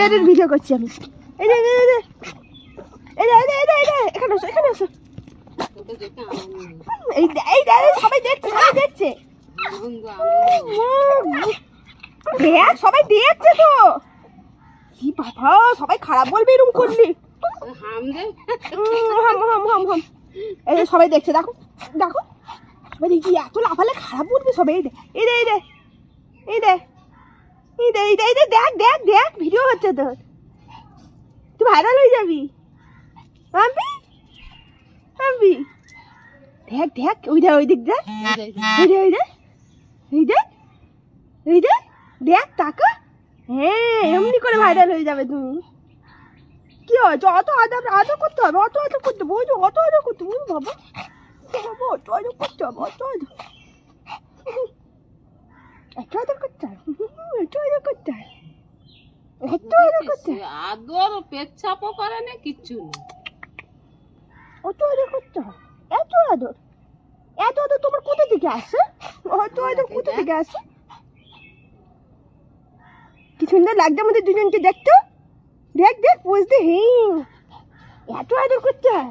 এদের ভিডিও করছি আমি। এই যে এখানে আসো এই সবাই দেখছে দেখ, সবাই দেখছে তো। কি বাবা, সবাই খারাপ বলবে এরকম করলি। এই সবাই দেখছে, দেখো সবাই দেখি এত লাফালে খারাপ বলবে সবাই। এই দেখ ভিডিও হচ্ছে তোর, তুই ভাইরাল হয়ে যাবি। দেখ ওই দিক দেখ টাকা। হ্যাঁ, এমনি করে ভাইরাল হয়ে যাবে তুমি। কি হয়েছে, অত আদর করতে হবে, অত আদর করতে হবে বাবা, অত আদর করতে হবে, আদর পেচ্ছাপও করে না, কিচ্ছু না। অত আদর করতে হয়, এত আদর তোমার কোথা থেকে আসে? অত আদর কোথা থেকে আসে? কি সুন্দর লাগছে আমাদের দুজনকে দেখতে। দেখ বুঝতে, এত আদর করতে হয়।